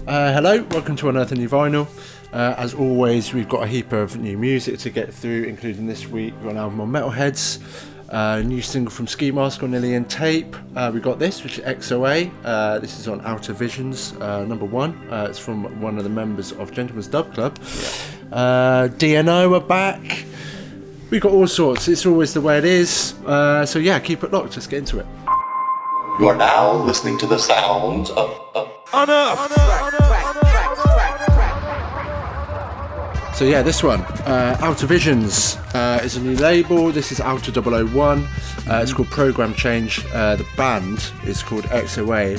Hello, welcome to Unearthing New Vinyl. As always, we've got a heap of new music to get through, including this week. We've got an album on Metalheads, a new single from Skee Mask on Alien Tape. We got this, which is XOA. This is on Outer Visions, number 1. It's from one of the members of Gentleman's Dub Club. DNO are back. We've got all sorts. It's always the way it is. So yeah, keep it locked. Let's get into it. You are now listening to the sounds of Unearthed. So yeah, this one, Outer Visions, is a new label. This is Outer 001. It's called Program Change. The band is called XOA.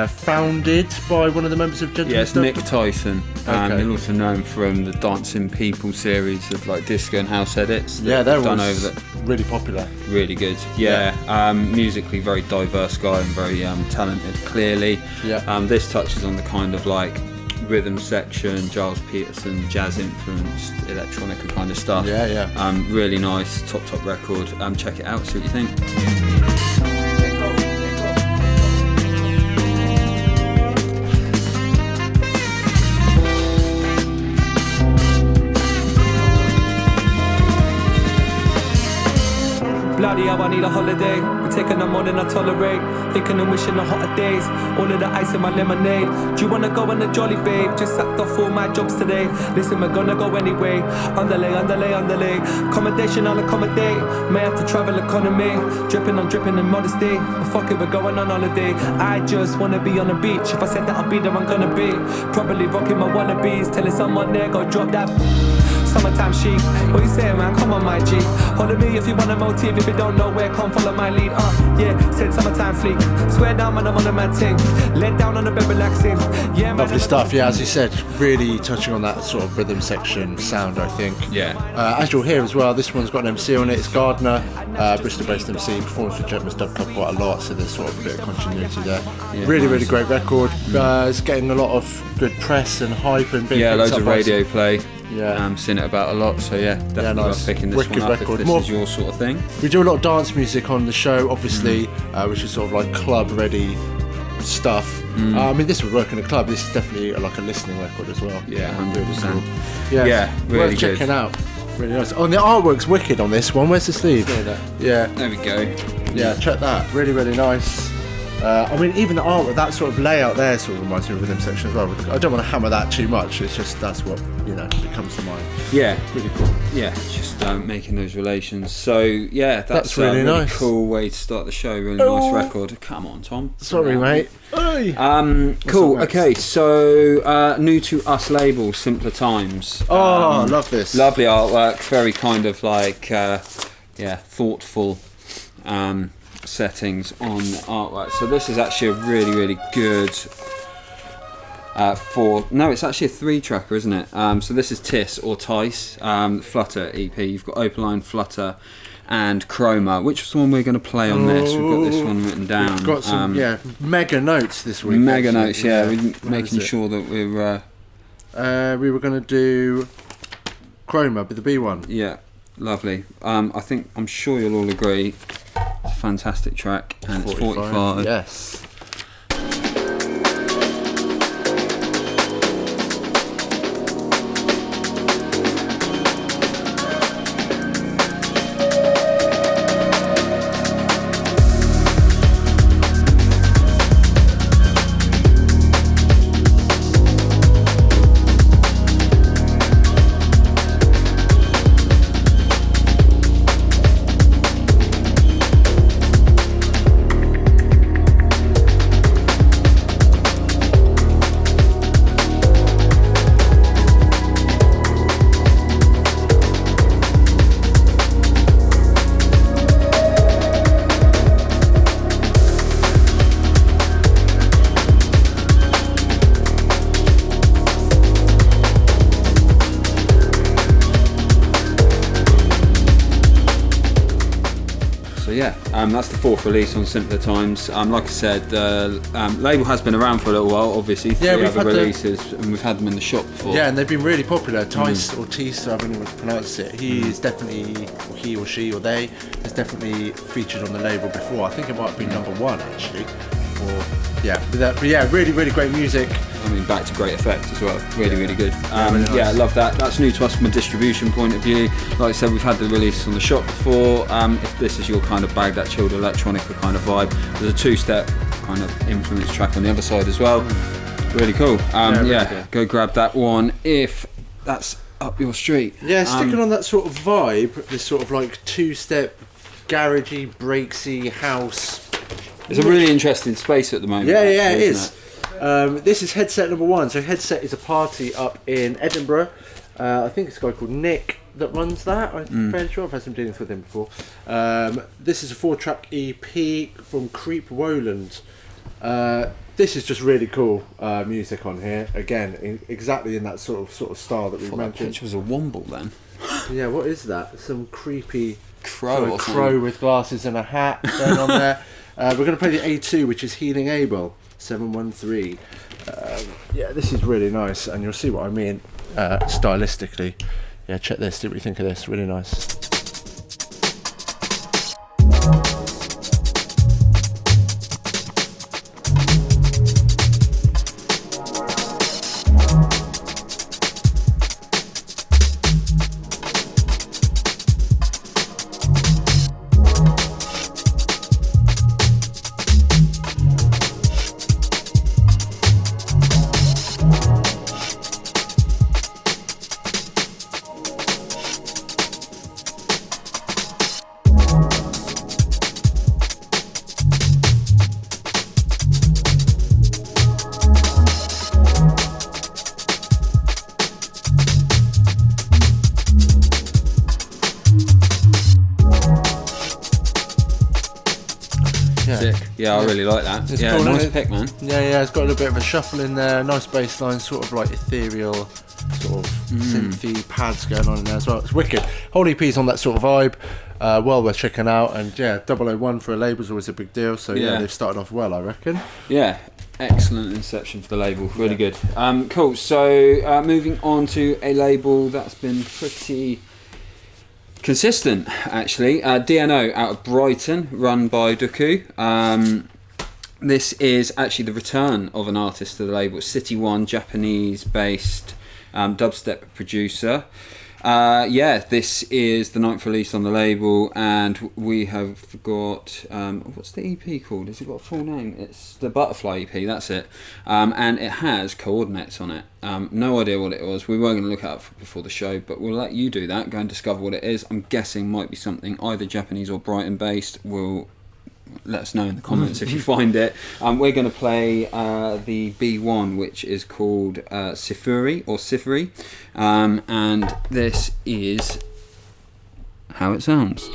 Founded by one of the members of Gentleman's Dub. Nick Tyson. You're also known from the Dancing People series of like disco and house edits. Yeah, they're done all over really popular. Really good. Yeah. Musically very diverse guy and very talented. Clearly. Yeah. This touches on the kind of like rhythm section, Giles Peterson, jazz influenced, electronica kind of stuff. Yeah. Really nice, top record. Check it out. See what you think. Bloody hell, I need a holiday. We're taking them more than I tolerate. Thinking and wishing the hotter days. All of the ice in my lemonade. Do you wanna go on a jolly, babe? Just sacked off all my jobs today. Listen, we're gonna go anyway. Underlay. Accommodation, I'll accommodate. May have to travel economy. Dripping in modesty. But fuck it, we're going on holiday. I just wanna be on the beach. If I said that I'll be there, I'm gonna be. Probably rocking my wannabes. Telling someone there, go drop that. Summertime chic, what you saying, man? Come on, my G. Hold me if you want a motive. If you don't know where, come follow my lead. Said summertime fleek. Swear down, man, I'm on a mad thing. Let down on the bed, relaxing. Yeah, man. Lovely stuff. Yeah, as you said, really touching on that sort of rhythm section sound, I think. Yeah. As you'll hear as well, this one's got an MC on it. It's Gardner, Bristol-based MC. Performs with Gentleman's Dub Club quite a lot, so there's sort of a bit of continuity there. Yeah, really great record. It's getting a lot of good press and hype and being loads of radio play. Yeah, seen it about a lot, so definitely worth picking this wicked one up record. if this is your sort of thing. We do a lot of dance music on the show, obviously, which is sort of like club-ready stuff. I mean, this would work in a club. This is definitely like a listening record as well. Yeah, 100%. Yeah, really worth good. checking out. Really nice. Oh, and the artwork's wicked on this one. Where's the sleeve? Yeah. There we go. Yeah, check that. Really nice. I mean, even the artwork, that sort of layout there sort of reminds me of rhythm section as well. I don't want to hammer that too much. It's just that's what it comes to mind. Yeah, really cool. Yeah, just making those relations. So that's really a really nice. Cool way to start the show. Really nice record. Come on, Tom. Sorry, mate. Cool. Okay, so new to us label, Simpler Times. Love this. Lovely artwork. Very kind of like thoughtful. Settings on artwork. So this is actually a really good it's actually a 3-tracker, isn't it? So this is Tiss or Tice, Flutter EP. You've got Opaline, Flutter and Chroma. Which is the one we're going to play on this? We've got this one written down. We've got some mega notes this week. Notes, we're making sure that we're we were going to do Chroma with the B one. Yeah, lovely. I'm sure you'll all agree. It's a fantastic track, and 45. It's 45. Yes. That's the 4th release on Simpler Times. Like I said, the label has been around for a little while, obviously. 3 other releases, and we've had them in the shop before. Yeah, and they've been really popular. Tice or Tice, I don't know how to pronounce it. He is definitely, or he or she or they, has definitely featured on the label before. I think it might have been number 1 actually. But yeah, really, really great music. I mean, back to great effect as well. Really, really good. Really nice. Yeah, I love that. That's new to us from a distribution point of view. Like I said, we've had the release on the shop before. If this is your kind of bag, that chilled electronica kind of vibe, there's a two-step kind of influence track on the other side as well. Really cool. Really cool. Go grab that one if that's up your street. Yeah, sticking on that sort of vibe, this sort of like two-step, garagey, breaksy house. It's a really interesting space at the moment. Yeah, it actually, is. This is Headset number 1. So Headset is a party up in Edinburgh. I think it's a guy called Nick that runs that. I'm fairly sure I've had some dealings with him before. This is a 4-track EP from Creep Woland. This is just really cool music on here. Again, exactly in that sort of style that we mentioned. That picture was a womble then. Yeah, what is that? Some creepy Crow with glasses and a hat going on there. We're going to play the A2, which is Healing Abel 713. This is really nice, and you'll see what I mean stylistically. Yeah, check this. See what you think of this. Really nice. Yeah, I really like that. It's yeah, cool, nice pick, man. Yeah, it's got a little bit of a shuffle in there, nice bass line, sort of like ethereal, sort of synthy pads going on in there as well. It's wicked. Whole EP's on that sort of vibe, well worth checking out, and 001 for a label's always a big deal, so they've started off well, I reckon. Yeah. Excellent inception for the label, really good. Cool, so moving on to a label that's been pretty consistent, actually. DNO out of Brighton, run by Duku. This is actually the return of an artist to the label. City One, Japanese-based dubstep producer. This is the 9th release on the label, and we have got what's the EP called? Has it got a full name? It's the Butterfly EP, that's it. And it has coordinates on it. No idea what it was. We were going to look it up before the show, but we'll let you do that. Go and discover what it is. I'm guessing might be something either Japanese or Brighton based. We'll let us know in the comments if you find it. We're going to play the B1, which is called Sifuri or Sifuri, and this is how it sounds.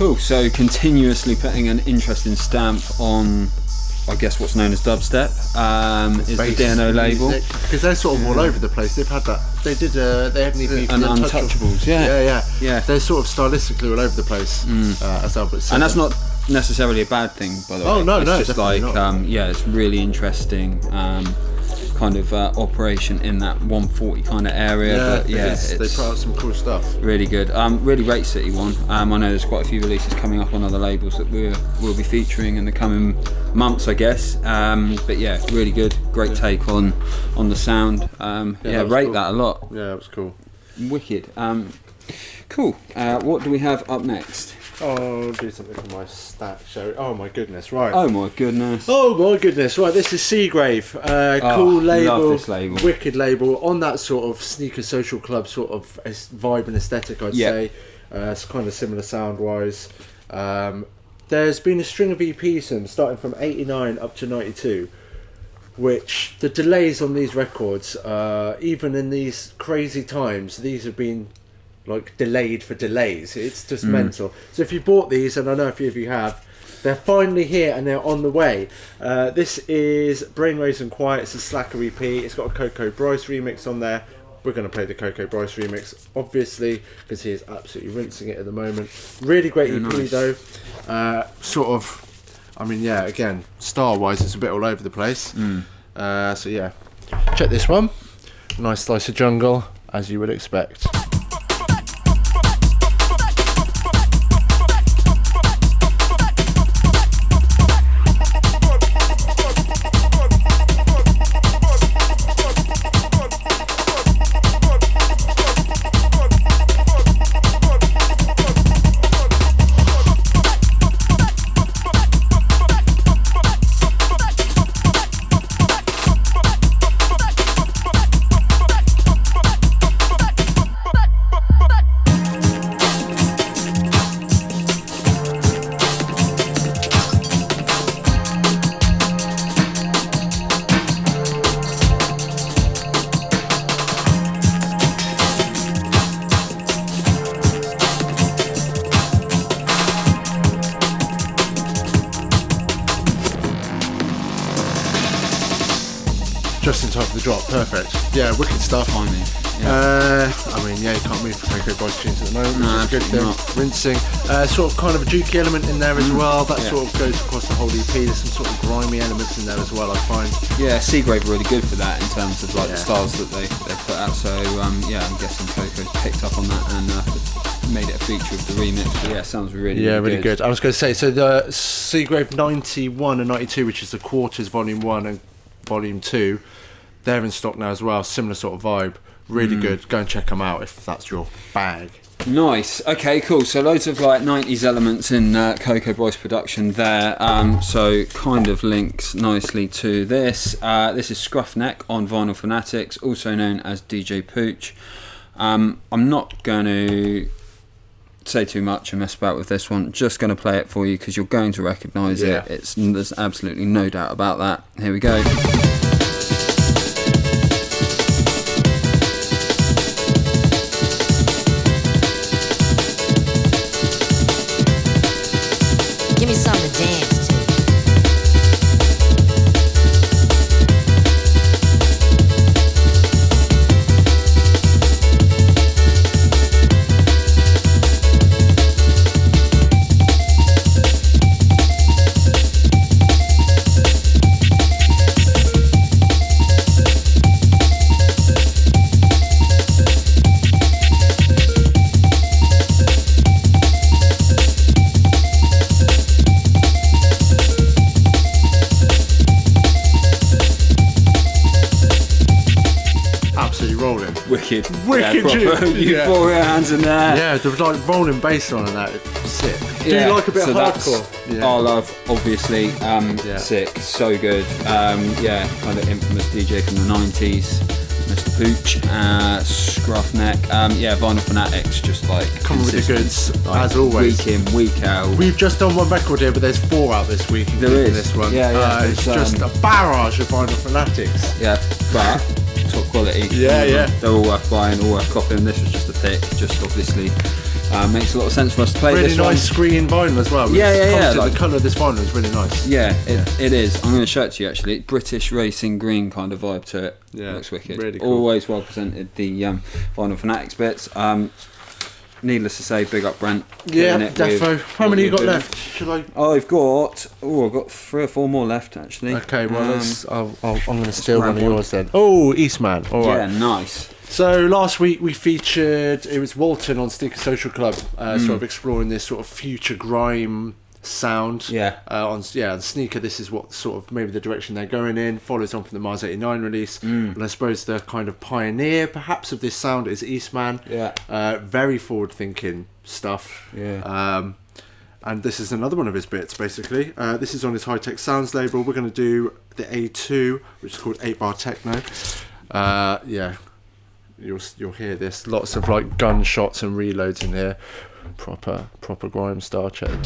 Cool, so continuously putting an interesting stamp on, I guess, what's known as dubstep, is the DNO label. Because they're sort of all over the place. They've had that. They did. They had an EP for an the Untouchables. Yeah. They're sort of stylistically all over the place, as Albert said. And that's not necessarily a bad thing, by the way. Oh no, it's just like it's really interesting. Kind of operation in that 140 kind of area, they put out some cool stuff. Really good. Really rate City One. I know there's quite a few releases coming up on other labels that we'll be featuring in the coming months, I guess. But yeah, really good. Great take on the sound. Rate cool. That a lot. Yeah, it was cool. Wicked. Cool. What do we have up next? Oh, I'll do something for my stat show. Oh my goodness, right. Oh my goodness. Right, this is Seagrave. Cool label. Love this label. Wicked label. On that sort of sneaker social club sort of vibe and aesthetic, I'd say. It's kind of similar sound wise. there's been a string of EPs starting from 89 up to 92, which the delays on these records, even in these crazy times, these have been like delayed for delays. It's just mental. So if you bought these, and I know a few of you have, they're finally here and they're on the way. This is Brainwaves and Quiet. It's a Slacker EP. It's got a Coco Bryce remix on there. We're going to play the Coco Bryce remix, obviously, because he is absolutely rinsing it at the moment. Really great EP though. Sort of, I mean, yeah, again, style-wise, it's a bit all over the place. So yeah, check this one. Nice slice of jungle, as you would expect. Just in time for the drop, perfect. Yeah, wicked stuff. I mean, yeah, you can't move for Coco Bryce tunes at the moment, which is a good thing. Rinsing. Sort of kind of a jukey element in there as well. That sort of goes across the whole EP. There's some sort of grimy elements in there as well, I find. Yeah, Seagrave are really good for that in terms of like the styles that they put out. So yeah, I'm guessing Coco's picked up on that and made it a feature of the remix. But yeah, sounds really really good. I was going to say, so the Seagrave 91 and 92, which is the Quarters Volume 1 and Volume 2, they're in stock now as well. Similar sort of vibe. Really good. Go and check them out if that's your bag. Nice. Okay, cool. So loads of like 90s elements in Coco Bryce production there. So kind of links nicely to this. This is Skrufneck on Vinyl Fanatics, also known as DJ Pooch. I'm not going to say too much and mess about with this one. Just going to play it for you because you're going to recognise it. There's absolutely no doubt about that. Here we go. Give me something to dance to. Wicked tune. Euphoria hands in there. Yeah, the like rolling bass line and that, it's sick. Do you like a bit of hardcore? I love, obviously. Sick, so good. Kind of infamous DJ from the 90s, Mr. Pooch, Skrufneck. Vinyl Fanatics, just like coming with the goods, as always. Week in, week out. We've just done one record here, but there's 4 out this week. There is. This one. It's it's just a barrage of Vinyl Fanatics. Yeah, but top quality. Yeah. They're all worth buying, all worth copying. This was just a pick, just obviously makes a lot of sense for us to play really this nice one. Screen vinyl as well. Like, the colour of this vinyl is really nice. It is. I'm going to show it to you actually. British racing green kind of vibe to it. Yeah, looks wicked. Really cool. Always well presented, the Vinyl Fanatics bits. Needless to say, big up Brent. Yeah, defo. How many you got left? I've got 3 or 4 more left actually. Okay, well I'm going to steal one of yours then. Oh, Eastman. All right. Yeah, nice. So last week we featured, it was Walton on Sneaker Social Club, sort of exploring this sort of future grime sound. On Sneaker, this is what sort of maybe the direction they're going in. Follows on from the Mars 89 release, and I suppose the kind of pioneer perhaps of this sound is Eastman. Very forward thinking stuff. And this is another one of his bits basically. This is on his High Tech Sounds label. We're going to do the A2, which is called 8-Bar Techno. You'll hear this. Lots of like gunshots and reloads in here. Proper grime style check.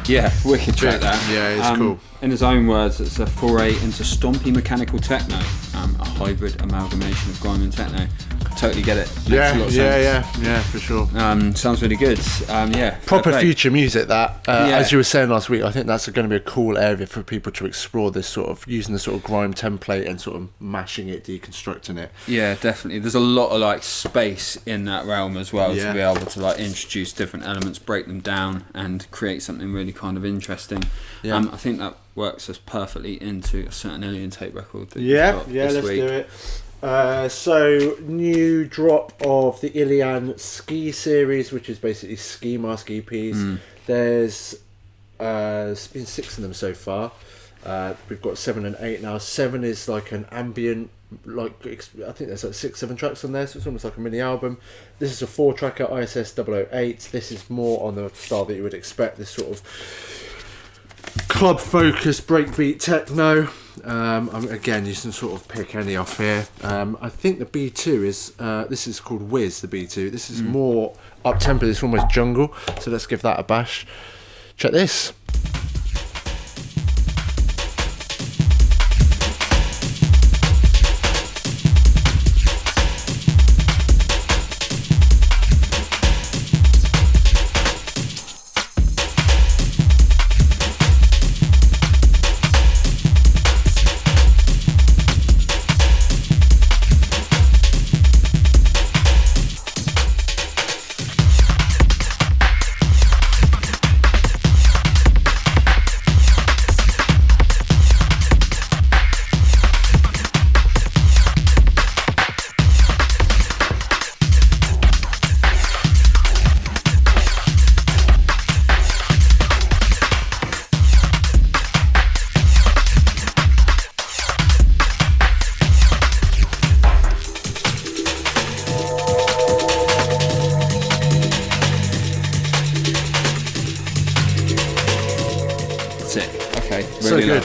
Yeah, wicked track that. Yeah, it's cool. In his own words, it's a foray into stompy mechanical techno, a hybrid amalgamation of grime and techno. Totally get it. Makes a lot of sense. Yeah, for sure. Sounds really good. Proper future music. That, as you were saying last week, I think that's going to be a cool area for people to explore. This sort of using the sort of grime template and sort of mashing it, deconstructing it. Yeah, definitely. There's a lot of like space in that realm as well to be able to like introduce different elements, break them down, and create something really kind of interesting. Yeah. I think that works us perfectly into a certain alien tape record. That let's week. do it. So new drop of the Ilian Skee series, which is basically Skee Mask EPs. There's been 6 of them so far. We've got 7 and 8 now. 7 is like an ambient, like I think there's like 6-7 tracks on there, so it's almost like a mini album. This is a 4-tracker, ISS 008. This is more on the style that you would expect, this sort of club focused breakbeat techno. Again, you can sort of pick any off here. I think the B2 is this is called Wiz, the B2. This is more up tempo, it's almost jungle, so let's give that a bash. Check this.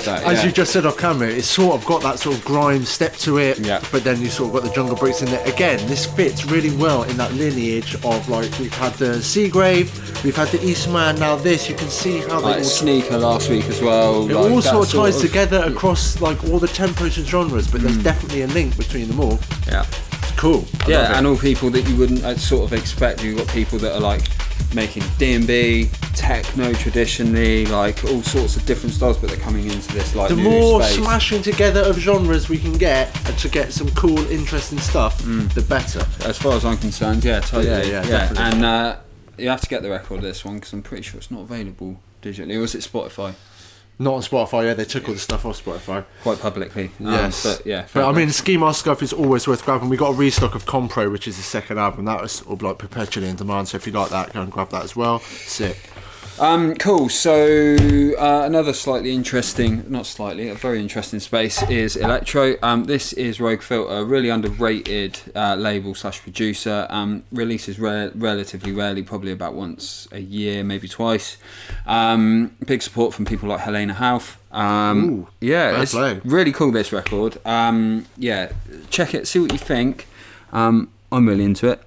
As you just said off camera, it's sort of got that sort of grime step to it, but then you sort of got the jungle breaks in there. Again, this fits really well in that lineage of, like, we've had the Seagrave, we've had the Eastman, now this, you can see how they all Sneaker last week as well. It all sort of ties together across like all the tempos and genres, but there's definitely a link between them all. Yeah. It's cool. Yeah, and all people that you wouldn't sort of expect. You've got people that are like making D&B, techno traditionally, like all sorts of different styles, but they're coming into this like the new more space. Smashing together of genres we can get and to get some cool, interesting stuff, the better. As far as I'm concerned, yeah, totally. Yeah, definitely. And you have to get the record of this one because I'm pretty sure it's not available digitally. Or was it Spotify? Not on Spotify, yeah, they took all the stuff off Spotify. Quite publicly. Yes. But yeah. But I mean, Skee Mask stuff is always worth grabbing. We got a restock of Compro, which is the second album. That was sort of like perpetually in demand, so if you like that, go and grab that as well. Sick. Cool. So another a very interesting space is Electro. This is Rogue Filter, a really underrated label / producer. Releases relatively rarely, probably about once a year, maybe twice. Big support from people like Helena Hauff. It's really cool, this record. Check it, see what you think. I'm really into it.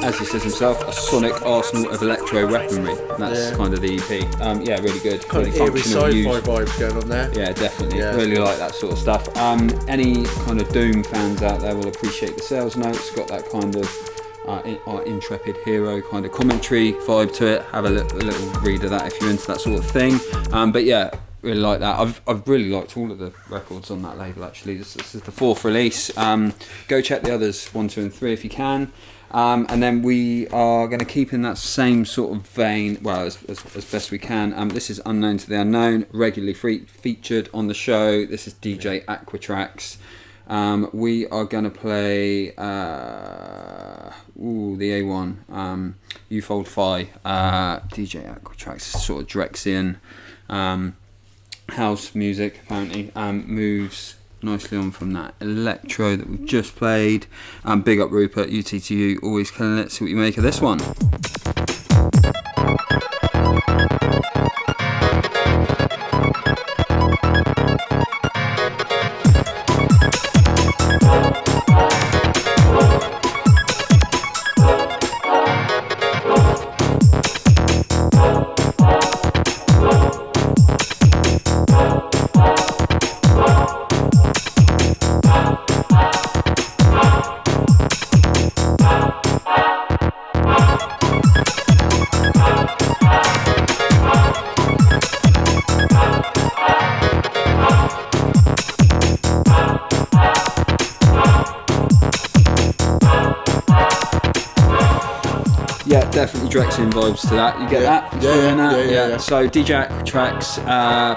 As he says himself, a sonic arsenal of electro weaponry. That's kind of the EP. Really good. Kind really of eerie sci-fi vibes going on there. Yeah, definitely. Yeah. Really like that sort of stuff. Any kind of Doom fans out there will appreciate the sales notes. Got that kind of our intrepid hero kind of commentary vibe to it. Have a little read of that if you're into that sort of thing. But yeah, really like that. I've really liked all of the records on that label actually. This is the 4th release. Go check the others 1, 2 and 3 if you can. And then we are going to keep in that same sort of vein, well, as best we can. This is Unknown to the Unknown, regularly featured on the show. This is DJ Aquatraxx. We are going to play the A1, U-Fold Phi, DJ Aquatraxx, sort of Drexian house music apparently, moves nicely on from that electro that we've just played. Big up Rupert, UTTU, always killing it. See what you make of this one. Definitely Drexian vibes to that. You get that? Yeah. So DJ Aquatraxx,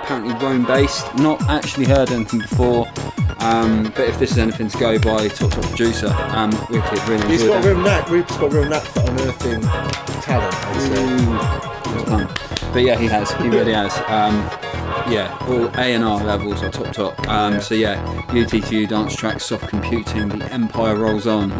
apparently Rome based. Not actually heard anything before. But if this is anything to go by, top producer. Wicked, really. He's got a real knack. Rupert's got a real knack for unearthing talent, I'd say. But yeah, he has. He really has. All A&R levels are top. So yeah, UTTU dance tracks, soft computing, the Empire rolls on.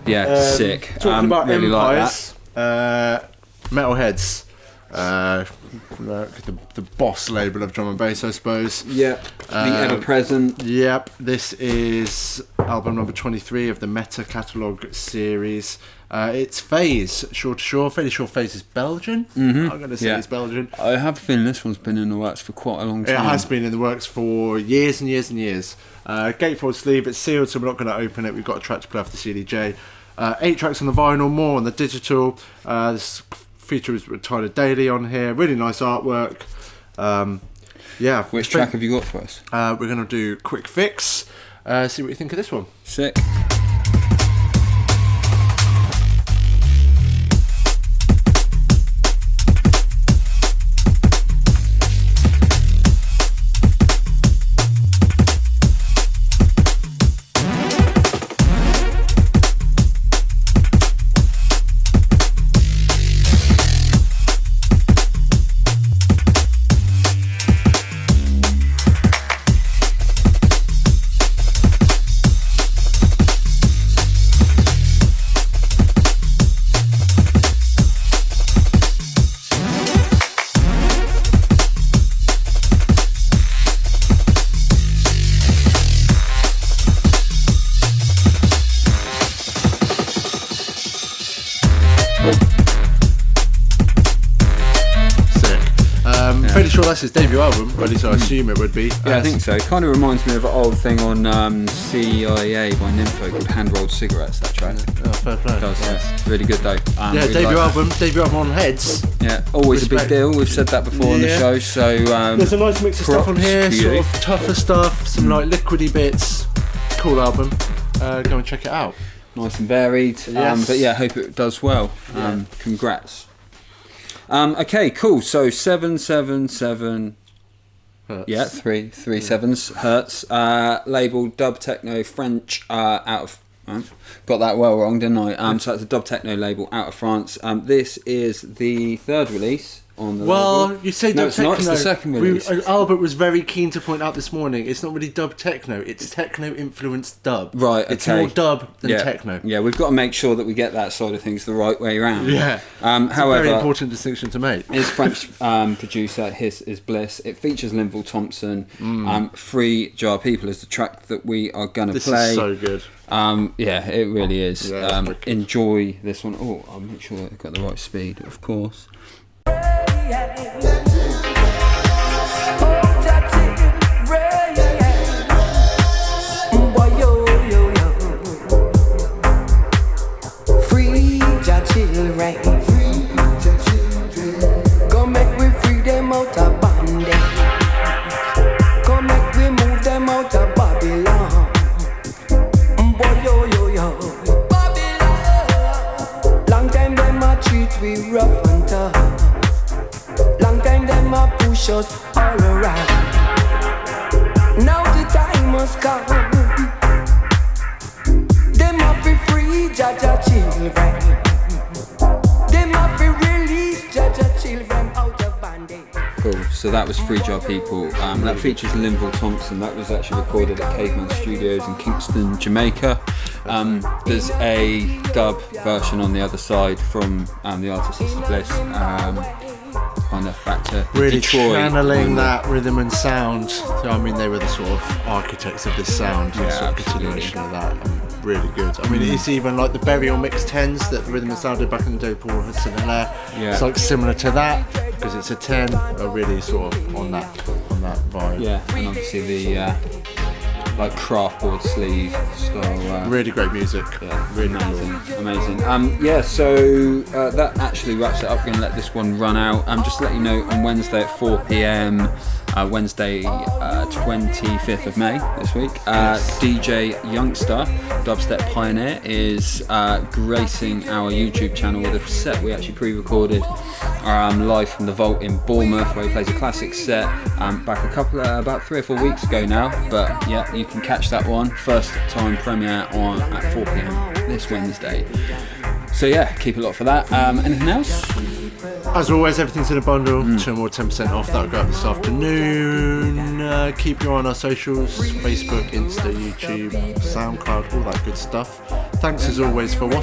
Sick. Talking about really empires, like that. Metalheads, the boss label of drum and bass, I suppose. Yeah, the ever-present. Yep, this is album number 23 of the Meta Catalogue series. It's Phase, Shore to Shore. Fairly sure Phase is Belgian. I'm going to say it's Belgian. I have a feeling this one's been in the works for quite a long time. It has been in the works for years and years and years. Gatefold sleeve, it's sealed, so we're not going to open it. We've got a track to play off the CDJ. 8 tracks on the vinyl, more on the digital. This feature is with Tyler Daly on here. Really nice artwork. Which track have you got for us? We're going to do Quick Fix. See what you think of this one. Sick. That's his debut album, at least I assume it would be. Yeah, I think so. It kind of reminds me of an old thing on CIA by Nympho called Hand-Rolled Cigarettes, that track. Oh, fair play. It does, yeah. Really good though. Really debut album on Heads. Yeah, always Respect. A big deal. We've said that before on the show, so... there's a nice mix of stuff on here, sort of tougher stuff, some like liquidy bits. Cool album. Go and check it out. Nice and varied. Yes. But yeah, hope it does well. Congrats. Okay, cool. So 777. Hertz. Yeah, three sevens. Hertz. Labeled dub techno French. Out of got that well wrong, didn't I? So it's a dub techno label out of France. This is the 3rd release on the label. You say no, dub techno. Not, it's the 2nd release. Albert was very keen to point out this morning, it's not really dub techno, it's techno influenced dub. Right, okay. It's more dub than techno. Yeah, we've got to make sure that we get that side of things the right way around. Yeah. However, a very important distinction to make. His French producer, his is Bliss. It features Linval, Thompson. Free Jar People is the track that we are going to play. This is so good. Yeah, it really is. Yeah, enjoy this one. Oh, I'll make sure I've got the right speed, of course. come. Them have to free Jaja children. Them have to release Jaja children out of bondage. Cool. So that was Free Jar People. That features Linval Thompson. That was actually recorded at Caveman Studios in Kingston, Jamaica. There's a dub version on the other side from the artist Bliss. Kind of back to Really Detroit, channeling that rhythm and sound. I mean, they were the sort of architects of this sound, Yeah, sort of continuation of that. Really good. I mean, it's even like the Burial Mix 10s that the rhythm and sound did back in the day, Paul Hudson and there. Yeah. It's like similar to that because it's a 10, are really sort of on that vibe. Yeah, and obviously the like craftboard sleeve style. Really great music. Yeah, really amazing. So that actually wraps it up. We're going to let this one run out. Just to let you know, on Wednesday at 4 p.m, Wednesday 25th of May this week, DJ Youngster, Dubstep Pioneer, is gracing our YouTube channel with a set we actually pre-recorded live from the Vault in Bournemouth, where he plays a classic set back about 3 or 4 weeks ago now. But yeah, you can catch that one, first time premiere on at 4 p.m. this Wednesday. So yeah, keep a look for that. Anything else? As always, everything's in a bundle. 2 more 10% off. That'll go up this afternoon. Keep your eye on our socials: Facebook, Insta, YouTube, SoundCloud, all that good stuff. Thanks as always for watching.